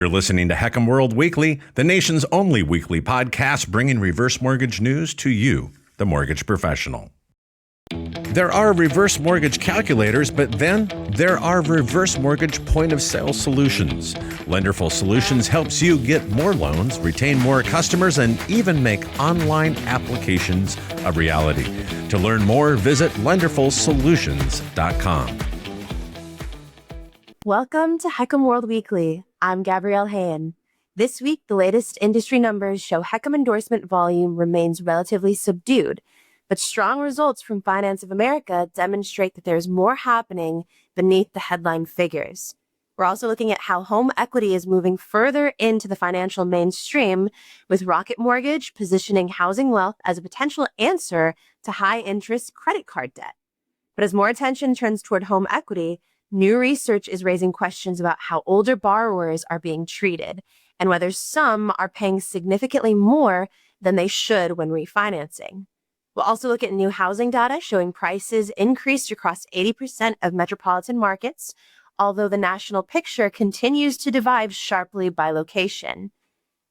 You're listening to HECM World Weekly, the nation's only weekly podcast bringing reverse mortgage news to you, the mortgage professional. There are reverse mortgage calculators, but then there are reverse mortgage point-of-sale solutions. Lenderful Solutions helps you get more loans, retain more customers, and even make online applications a reality. To learn more, visit lenderfulsolutions.com. Welcome to HECM World Weekly. I'm Gabrielle Hayen. This week, the latest industry numbers show HECM endorsement volume remains relatively subdued, but strong results from Finance of America demonstrate that there's more happening beneath the headline figures. We're also looking at how home equity is moving further into the financial mainstream, with Rocket Mortgage positioning housing wealth as a potential answer to high-interest credit card debt. But as more attention turns toward home equity, new research is raising questions about how older borrowers are being treated and whether some are paying significantly more than they should when refinancing. We'll also look at new housing data showing prices increased across 80% of metropolitan markets, although the national picture continues to divide sharply by location.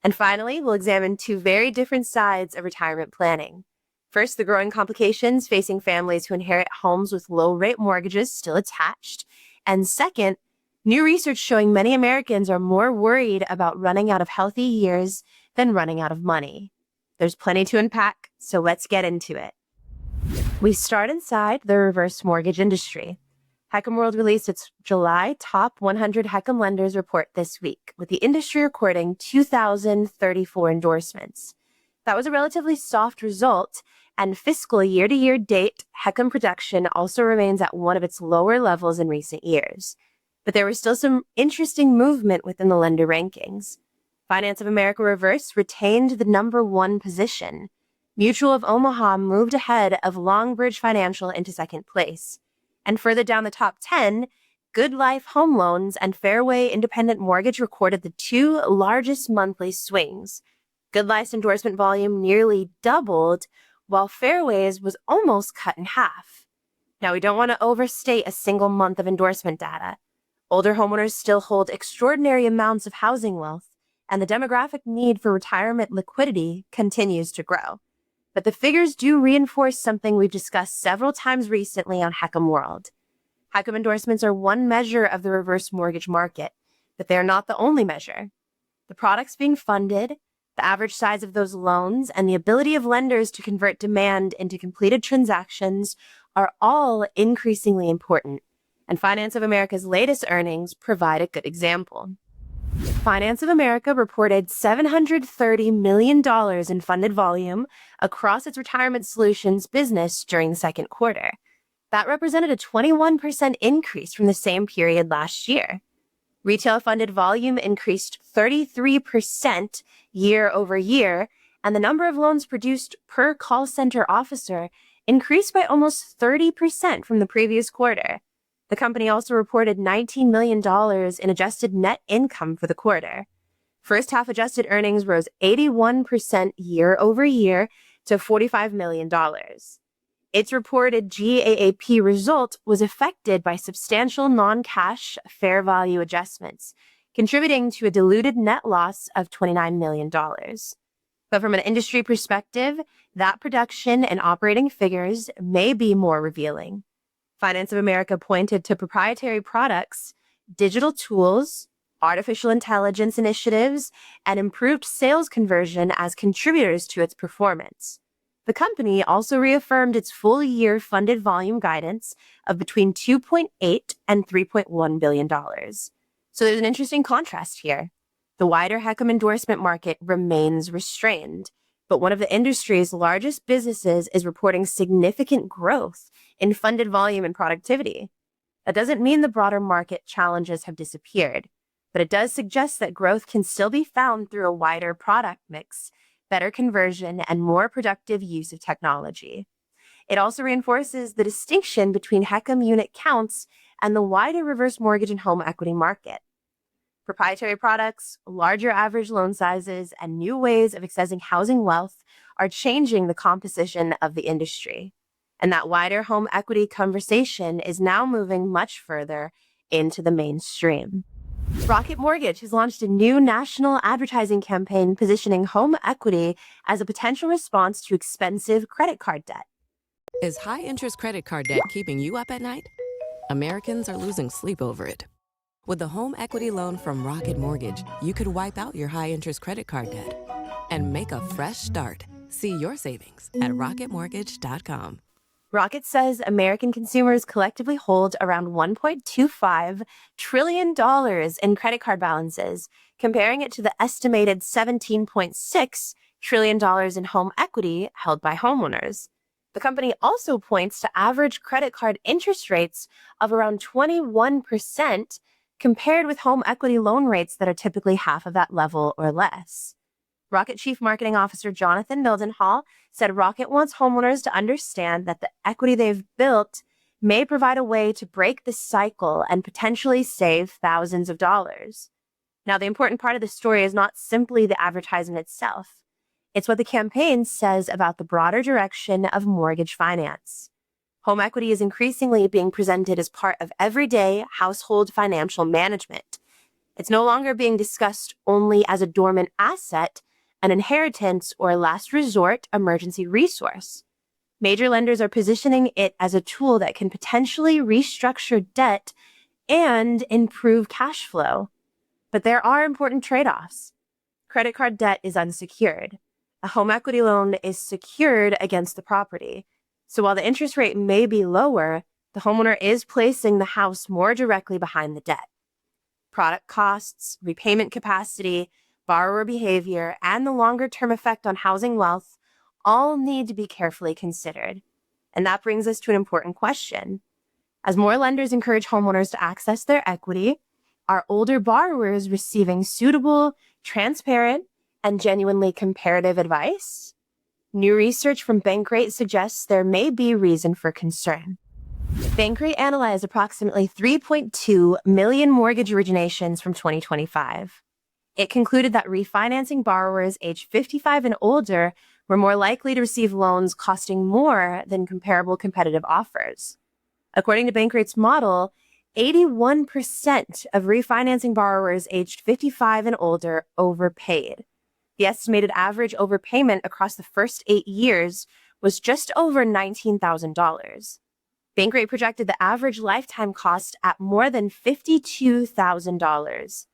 And finally, we'll examine two very different sides of retirement planning. First, the growing complications facing families who inherit homes with low-rate mortgages still attached. And second, new research showing many Americans are more worried about running out of healthy years than running out of money. There's plenty to unpack, so let's get into it. We start inside the reverse mortgage industry. HECM World released its July Top 100 HECM Lenders report this week, with the industry recording 2,034 endorsements. That was a relatively soft result, and fiscal year-to-year date, HECM production also remains at one of its lower levels in recent years. But there was still some interesting movement within the lender rankings. Finance of America Reverse retained the number one position. Mutual of Omaha moved ahead of Longbridge Financial into second place. And further down the top 10, Good Life Home Loans and Fairway Independent Mortgage recorded the two largest monthly swings. Good Life's endorsement volume nearly doubled, while Fairway's was almost cut in half. Now, we don't want to overstate a single month of endorsement data. Older homeowners still hold extraordinary amounts of housing wealth, and the demographic need for retirement liquidity continues to grow. But the figures do reinforce something we've discussed several times recently on HECM World. HECM endorsements are one measure of the reverse mortgage market, but they are not the only measure. The products being funded, the average size of those loans, and the ability of lenders to convert demand into completed transactions are all increasingly important, and Finance of America's latest earnings provide a good example. Finance of America reported $730 million in funded volume across its retirement solutions business during the second quarter. That represented a 21% increase from the same period last year. Retail funded volume increased 33% year over year, and the number of loans produced per call center officer increased by almost 30% from the previous quarter. The company also reported $19 million in adjusted net income for the quarter. First half adjusted earnings rose 81% year over year to $45 million. Its reported GAAP result was affected by substantial non-cash fair value adjustments, contributing to a diluted net loss of $29 million. But from an industry perspective, that production and operating figures may be more revealing. Finance of America pointed to proprietary products, digital tools, artificial intelligence initiatives, and improved sales conversion as contributors to its performance. The company also reaffirmed its full-year funded volume guidance of between $2.8 and $3.1 billion. So there's an interesting contrast here. The wider HECM endorsement market remains restrained, but one of the industry's largest businesses is reporting significant growth in funded volume and productivity. That doesn't mean the broader market challenges have disappeared, but it does suggest that growth can still be found through a wider product mix, better conversion, and more productive use of technology. It also reinforces the distinction between HECM unit counts and the wider reverse mortgage and home equity market. Proprietary products, larger average loan sizes, and new ways of accessing housing wealth are changing the composition of the industry. And that wider home equity conversation is now moving much further into the mainstream. Rocket Mortgage has launched a new national advertising campaign positioning home equity as a potential response to expensive credit card debt. Is high-interest credit card debt keeping you up at night? Americans are losing sleep over it. With the home equity loan from Rocket Mortgage, you could wipe out your high-interest credit card debt and make a fresh start. See your savings at rocketmortgage.com. Rocket says American consumers collectively hold around $1.25 trillion in credit card balances, comparing it to the estimated $17.6 trillion in home equity held by homeowners. The company also points to average credit card interest rates of around 21%, compared with home equity loan rates that are typically half of that level or less. Rocket Chief Marketing Officer Jonathan Mildenhall said Rocket wants homeowners to understand that the equity they've built may provide a way to break the cycle and potentially save thousands of dollars. Now, the important part of the story is not simply the advertisement itself. It's what the campaign says about the broader direction of mortgage finance. Home equity is increasingly being presented as part of everyday household financial management. It's no longer being discussed only as a dormant asset, an inheritance, or a last resort emergency resource. Major lenders are positioning it as a tool that can potentially restructure debt and improve cash flow. But there are important trade-offs. Credit card debt is unsecured. A home equity loan is secured against the property. So while the interest rate may be lower, the homeowner is placing the house more directly behind the debt. Product costs, repayment capacity, borrower behavior, and the longer-term effect on housing wealth all need to be carefully considered. And that brings us to an important question. As more lenders encourage homeowners to access their equity, are older borrowers receiving suitable, transparent, and genuinely comparative advice? New research from Bankrate suggests there may be reason for concern. Bankrate analyzed approximately 3.2 million mortgage originations from 2025. It concluded that refinancing borrowers aged 55 and older were more likely to receive loans costing more than comparable competitive offers. According to Bankrate's model, 81% of refinancing borrowers aged 55 and older overpaid. The estimated average overpayment across the first 8 years was just over $19,000. Bankrate projected the average lifetime cost at more than $52,000.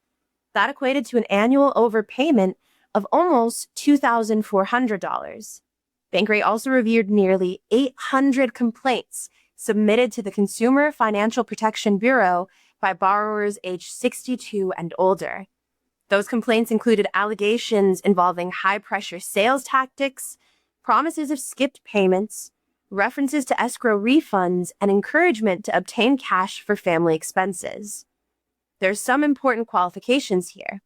That equated to an annual overpayment of almost $2,400. Bankrate also reviewed nearly 800 complaints submitted to the Consumer Financial Protection Bureau by borrowers aged 62 and older. Those complaints included allegations involving high-pressure sales tactics, promises of skipped payments, references to escrow refunds, and encouragement to obtain cash for family expenses. There's some important qualifications here.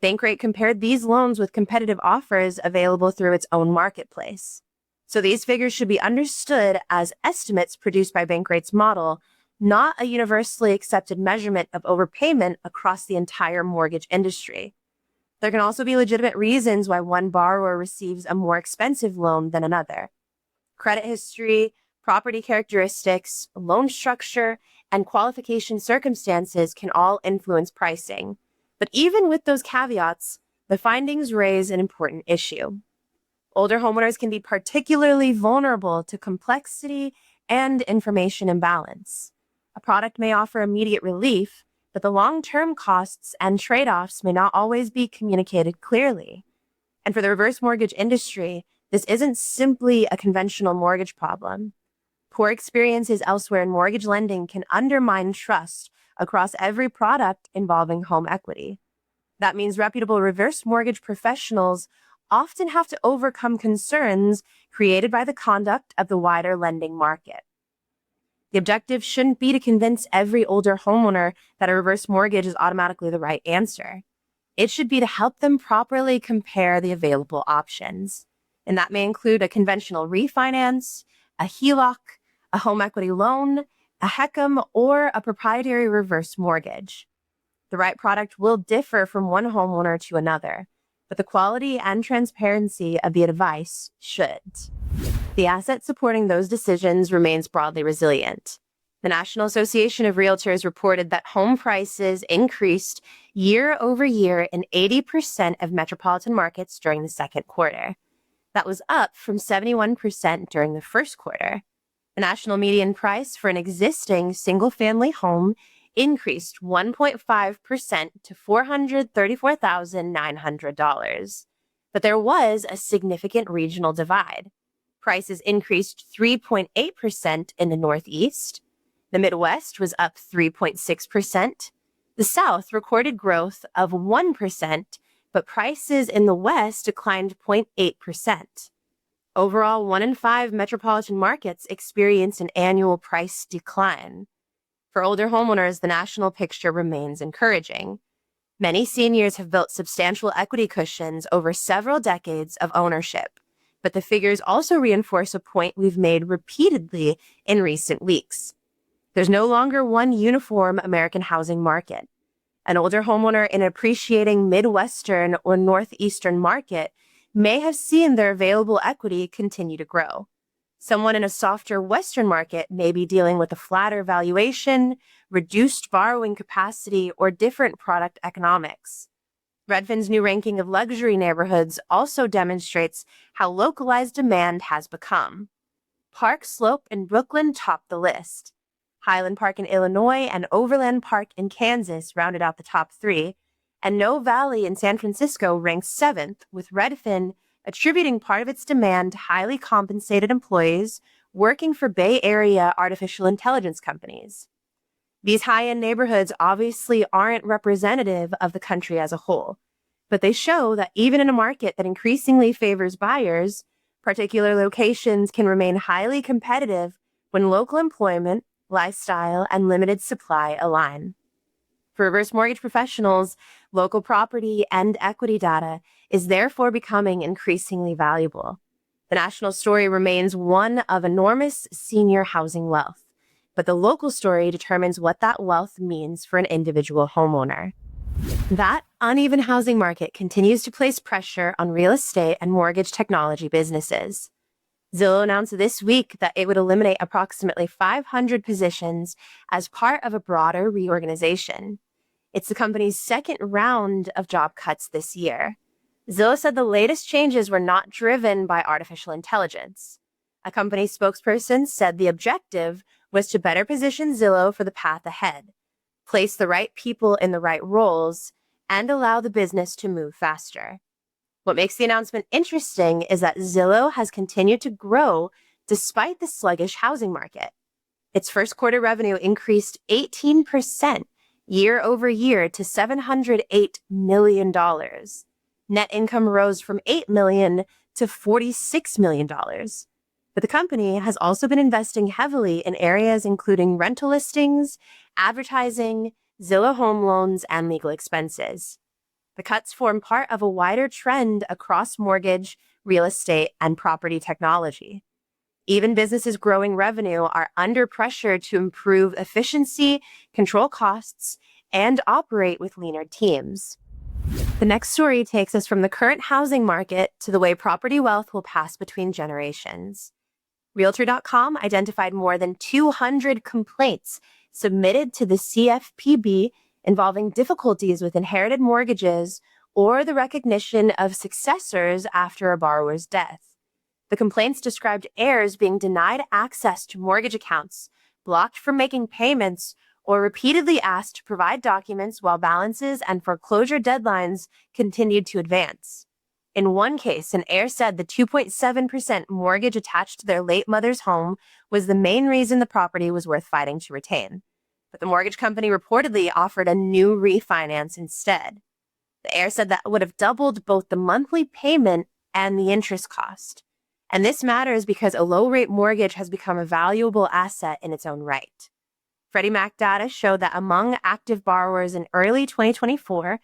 Bankrate compared these loans with competitive offers available through its own marketplace. So these figures should be understood as estimates produced by Bankrate's model, not a universally accepted measurement of overpayment across the entire mortgage industry. There can also be legitimate reasons why one borrower receives a more expensive loan than another. Credit history, property characteristics, loan structure, and qualification circumstances can all influence pricing. But even with those caveats, the findings raise an important issue. Older homeowners can be particularly vulnerable to complexity and information imbalance. A product may offer immediate relief, but the long-term costs and trade-offs may not always be communicated clearly. And for the reverse mortgage industry, this isn't simply a conventional mortgage problem. Poor experiences elsewhere in mortgage lending can undermine trust across every product involving home equity. That means reputable reverse mortgage professionals often have to overcome concerns created by the conduct of the wider lending market. The objective shouldn't be to convince every older homeowner that a reverse mortgage is automatically the right answer. It should be to help them properly compare the available options. And that may include a conventional refinance, a HELOC, a home equity loan, a HECM, or a proprietary reverse mortgage. The right product will differ from one homeowner to another, but the quality and transparency of the advice should. The asset supporting those decisions remains broadly resilient. The National Association of Realtors reported that home prices increased year over year in 80% of metropolitan markets during the second quarter. That was up from 71% during the first quarter. The national median price for an existing single-family home increased 1.5% to $434,900. But there was a significant regional divide. Prices increased 3.8% in the Northeast. The Midwest was up 3.6%. The South recorded growth of 1%, but prices in the West declined 0.8%. Overall, 1 in 5 metropolitan markets experienced an annual price decline. For older homeowners, the national picture remains encouraging. Many seniors have built substantial equity cushions over several decades of ownership, but the figures also reinforce a point we've made repeatedly in recent weeks. There's no longer one uniform American housing market. An older homeowner in an appreciating Midwestern or Northeastern market may have seen their available equity continue to grow. Someone in a softer Western market may be dealing with a flatter valuation, reduced borrowing capacity, or different product economics. Redfin's new ranking of luxury neighborhoods also demonstrates how localized demand has become. Park Slope in Brooklyn topped the list. Highland Park in Illinois and Overland Park in Kansas rounded out the top 3, and No Valley in San Francisco ranked 7th, with Redfin attributing part of its demand to highly compensated employees working for Bay Area artificial intelligence companies. These high-end neighborhoods obviously aren't representative of the country as a whole, but they show that even in a market that increasingly favors buyers, particular locations can remain highly competitive when local employment, lifestyle, and limited supply align. For reverse mortgage professionals, local property and equity data is therefore becoming increasingly valuable. The national story remains one of enormous senior housing wealth, but the local story determines what that wealth means for an individual homeowner. That uneven housing market continues to place pressure on real estate and mortgage technology businesses. Zillow announced this week that it would eliminate approximately 500 positions as part of a broader reorganization. It's the company's second round of job cuts this year. Zillow said the latest changes were not driven by artificial intelligence. A company spokesperson said the objective was to better position Zillow for the path ahead, place the right people in the right roles, and allow the business to move faster. What makes the announcement interesting is that Zillow has continued to grow despite the sluggish housing market. Its first quarter revenue increased 18% year over year to $708 million. Net income rose from $8 million to $46 million. But the company has also been investing heavily in areas including rental listings, advertising, Zillow home loans, and legal expenses. The cuts form part of a wider trend across mortgage, real estate, and property technology. Even businesses growing revenue are under pressure to improve efficiency, control costs, and operate with leaner teams. The next story takes us from the current housing market to the way property wealth will pass between generations. Realtor.com identified more than 200 complaints submitted to the CFPB involving difficulties with inherited mortgages or the recognition of successors after a borrower's death. The complaints described heirs being denied access to mortgage accounts, blocked from making payments, or repeatedly asked to provide documents while balances and foreclosure deadlines continued to advance. In one case, an heir said the 2.7% mortgage attached to their late mother's home was the main reason the property was worth fighting to retain. But the mortgage company reportedly offered a new refinance instead. The heir said that would have doubled both the monthly payment and the interest cost. And this matters because a low-rate mortgage has become a valuable asset in its own right. Freddie Mac data showed that among active borrowers in early 2024,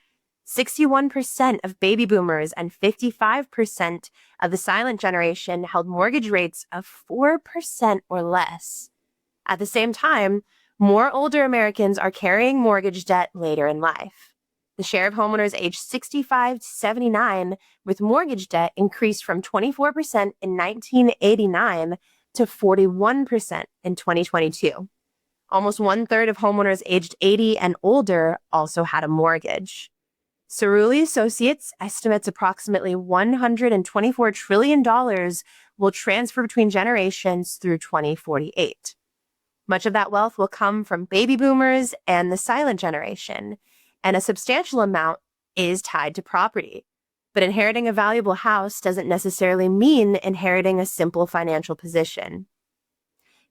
61% of baby boomers and 55% of the silent generation held mortgage rates of 4% or less. At the same time, more older Americans are carrying mortgage debt later in life. The share of homeowners aged 65 to 79 with mortgage debt increased from 24% in 1989 to 41% in 2022. Almost 1/3 of homeowners aged 80 and older also had a mortgage. Cerulli Associates estimates approximately $124 trillion will transfer between generations through 2048. Much of that wealth will come from baby boomers and the silent generation, and a substantial amount is tied to property. But inheriting a valuable house doesn't necessarily mean inheriting a simple financial position.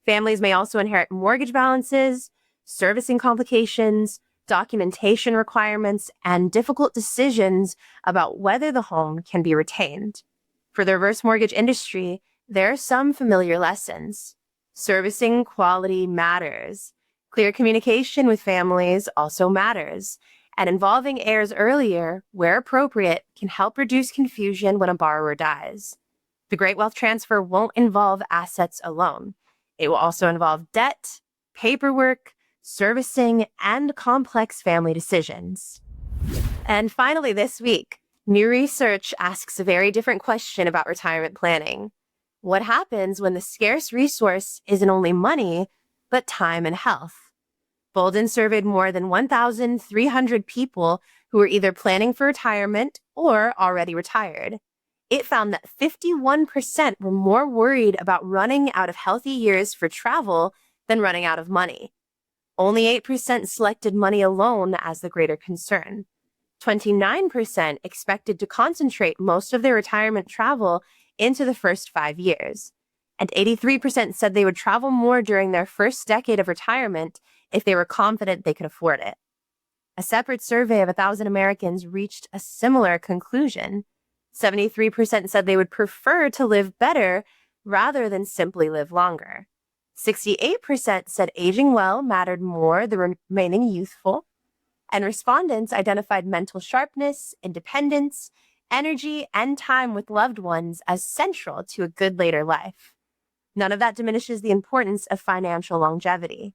Families may also inherit mortgage balances, servicing complications, documentation requirements, and difficult decisions about whether the home can be retained. For the reverse mortgage industry, there are some familiar lessons. Servicing quality matters. Clear communication with families also matters. And involving heirs earlier, where appropriate, can help reduce confusion when a borrower dies. The great wealth transfer won't involve assets alone. It will also involve debt, paperwork, servicing, and complex family decisions. And finally, this week, new research asks a very different question about retirement planning. What happens when the scarce resource isn't only money, but time and health? Bolden surveyed more than 1,300 people who were either planning for retirement or already retired. It found that 51% were more worried about running out of healthy years for travel than running out of money. Only 8% selected money alone as the greater concern. 29% expected to concentrate most of their retirement travel into the first 5 years. And 83% said they would travel more during their first decade of retirement if they were confident they could afford it. A separate survey of 1,000 Americans reached a similar conclusion. 73% said they would prefer to live better rather than simply live longer. 68% said aging well mattered more than remaining youthful. And respondents identified mental sharpness, independence, energy, and time with loved ones as central to a good later life. None of that diminishes the importance of financial longevity.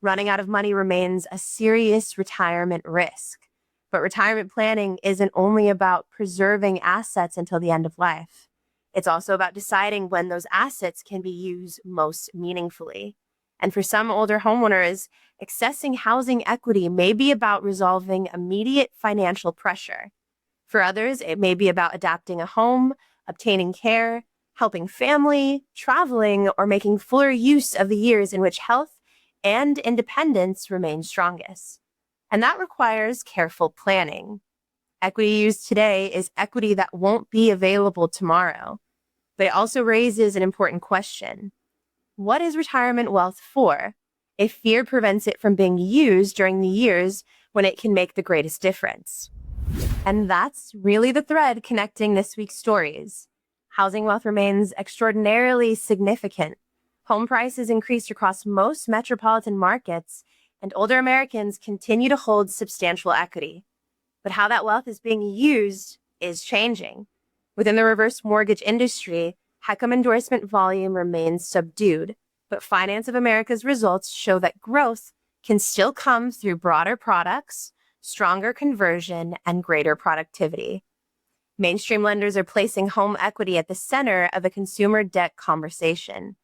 Running out of money remains a serious retirement risk. But retirement planning isn't only about preserving assets until the end of life. It's also about deciding when those assets can be used most meaningfully. And for some older homeowners, accessing housing equity may be about resolving immediate financial pressure. For others, it may be about adapting a home, obtaining care, helping family, traveling, or making fuller use of the years in which health and independence remain strongest. And that requires careful planning. Equity used today is equity that won't be available tomorrow. But it also raises an important question. What is retirement wealth for if fear prevents it from being used during the years when it can make the greatest difference? And that's really the thread connecting this week's stories. Housing wealth remains extraordinarily significant. Home prices increased across most metropolitan markets, and older Americans continue to hold substantial equity. But how that wealth is being used is changing. Within the reverse mortgage industry, HECM endorsement volume remains subdued, but Finance of America's results show that growth can still come through broader products, stronger conversion, and greater productivity. Mainstream lenders are placing home equity at the center of a consumer debt conversation.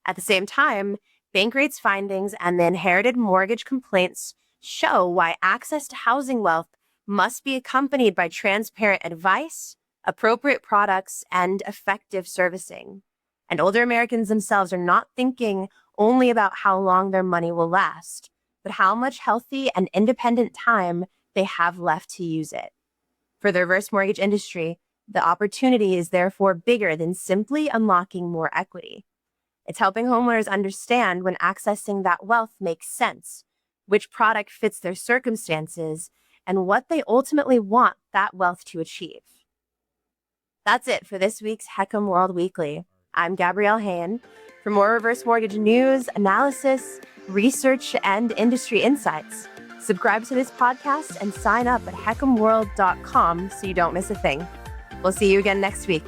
At the same time, Bankrate's findings and the inherited mortgage complaints show why access to housing wealth must be accompanied by transparent advice, appropriate products, and effective servicing. And older Americans themselves are not thinking only about how long their money will last, but how much healthy and independent time they have left to use it. For the reverse mortgage industry, the opportunity is therefore bigger than simply unlocking more equity. It's helping homeowners understand when accessing that wealth makes sense, which product fits their circumstances, and what they ultimately want that wealth to achieve. That's it for this week's HECM World Weekly. I'm Gabrielle Hain. For more reverse mortgage news, analysis, research, and industry insights, subscribe to this podcast and sign up at HECMWorld.com so you don't miss a thing. We'll see you again next week.